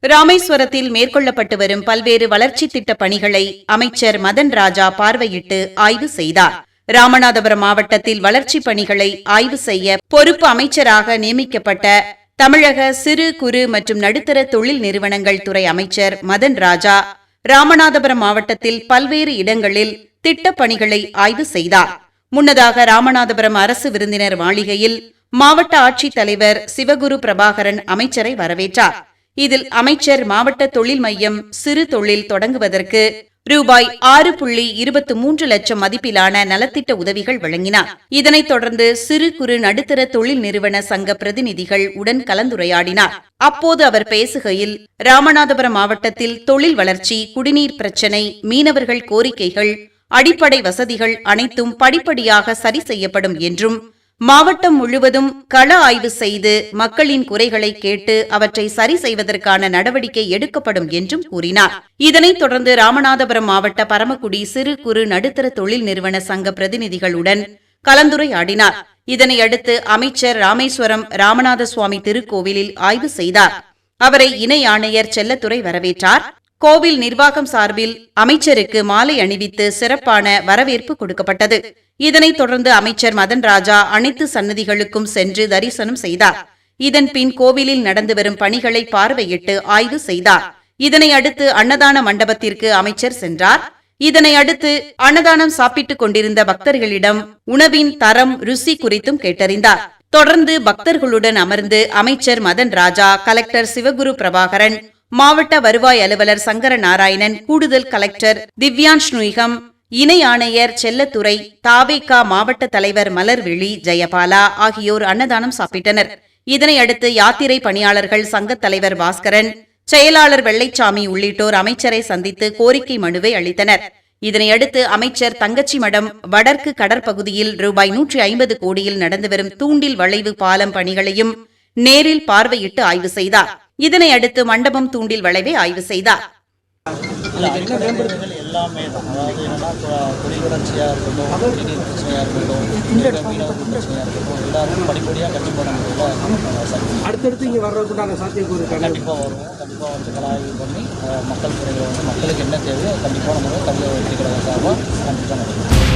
ராமேஸ்வரத்தில் மேற்கொள்ளப்பட்டு வரும் பல்வேறு வளர்ச்சித் திட்டப் பணிகளை அமைச்சர் மதன் ராஜா பார்வையிட்டு ஆய்வு செய்தார். ராமநாதபுரம் மாவட்டத்தில் வளர்ச்சிப் பணிகளை ஆய்வு செய்ய பொறுப்பு அமைச்சராக நியமிக்கப்பட்ட தமிழக சிறு குறு மற்றும் நடுத்தர தொழில் நிறுவனங்கள் துறை அமைச்சர் மதன் ராஜா ராமநாதபுரம் மாவட்டத்தில் பல்வேறு இடங்களில் திட்டப் பணிகளை ஆய்வு செய்தார். முன்னதாக ராமநாதபுரம் அரசு விருந்தினர் மாளிகையில் மாவட்ட ஆட்சித் தலைவர் சிவகுரு பிரபாகரன் அமைச்சரை வரவேற்றார். இதில் அமைச்சர் மாவட்ட தொழில் மையம் சிறு தொழில் தொடங்குவதற்கு ரூபாய் 6.23 லட்சம் மதிப்பிலான நலத்திட்ட உதவிகள் வழங்கினார். இதனைத் தொடர்ந்து சிறு குறு நடுத்தர தொழில் நிறுவன சங்க பிரதிநிதிகள் உடன் கலந்துரையாடினார். அப்போது அவர் பேசுகையில், ராமநாதபுரம் மாவட்டத்தில் தொழில் வளர்ச்சி, குடிநீர் பிரச்சினை, மீனவர்கள் கோரிக்கைகள், அடிப்படை வசதிகள் அனைத்தும் படிப்படியாக சரி செய்யப்படும் என்றும், மாவட்டம் முழுவதும் கள ஆய்வு செய்து மக்களின் குறைகளை கேட்டு அவற்றை சரி செய்வதற்கான நடவடிக்கை எடுக்கப்படும் என்றும் கூறினார். இதனைத் தொடர்ந்து ராமநாதபுரம் மாவட்ட பரமக்குடி சிறு குறு நடுத்தர தொழில் நிறுவன சங்க பிரதிநிதிகளுடன் கலந்துரையாடினார். இதனையடுத்து அமைச்சர் ராமேஸ்வரம் ராமநாத சுவாமி திருக்கோவிலில் ஆய்வு செய்தார். அவரை இணை ஆணையர் செல்லத்துரை வரவேற்றார். கோவில் நிர்வாகம் சார்பில் அமைச்சருக்கு மாலை அணிவித்து சிறப்பான வரவேற்பு கொடுக்கப்பட்டது. இதனைத் தொடர்ந்து அமைச்சர் மதன் ராஜா அனைத்து சன்னதிகளுக்கும் சென்று தரிசனம் செய்தார். இதன்பின் கோவிலில் நடந்து வரும் பணிகளை பார்வையிட்டு ஆய்வு செய்தார். இதனையடுத்து அன்னதான மண்டபத்திற்கு அமைச்சர் சென்றார். இதனையடுத்து அன்னதானம் சாப்பிட்டுக் கொண்டிருந்த பக்தர்களிடம் உணவின் தரம், ருசி குறித்தும் கேட்டறிந்தார். தொடர்ந்து பக்தர்களுடன் அமர்ந்து அமைச்சர் மதன் ராஜா, கலெக்டர் சிவகுரு பிரபாகரன், மாவட்ட வருவாய் அலுவலர் சங்கர நாராயணன், கூடுதல் கலெக்டர் திவ்யான்ஷ்னுகம், இணை ஆணையர் செல்லத்துரை, தாவேகா மாவட்ட தலைவர் மலர்விழி ஜெயபாலா ஆகியோர் அன்னதானம் சாப்பிட்டனர். இதனையடுத்து யாத்திரை பணியாளர்கள் சங்கத் தலைவர் பாஸ்கரன், செயலாளர் வெள்ளைச்சாமி உள்ளிட்டோர் அமைச்சரை சந்தித்து கோரிக்கை மனுவை அளித்தனர். இதனையடுத்து அமைச்சர் தங்கச்சிமடம் வடக்கு கடற்பகுதியில் ரூபாய் 150 கோடியில் நடந்து வரும் தூண்டில் வளைவு பாலம் பணிகளையும் நேரில் பார்வையிட்டு ஆய்வு செய்தார். இதனையடுத்து மண்டபம் தூண்டில் வளைவை ஆய்வு செய்தார். எல்லாமே தான். அதாவது என்னன்னா, தொழில் வளர்ச்சியாக இருக்கட்டும், குடிநீர் பிரச்சனையாக இருக்கட்டும், மீனவர் பிரச்சனையாக இருக்கட்டும், எல்லாருக்கும் படிப்படியாக கட்டி போட முடியல. அடுத்தடுத்து இங்கே வர்றதுக்குண்டான சாத்தியக்கூறு கண்டிப்பாக வருவோம். கண்டிப்பாக வந்து கலாய்வு பண்ணி மக்கள் துறைகளை வந்து மக்களுக்கு என்ன தேவையோ கண்டிப்பாக நம்ம தமிழக வெற்றி கழக சார்பாக கண்டிப்பாக நடக்கும்.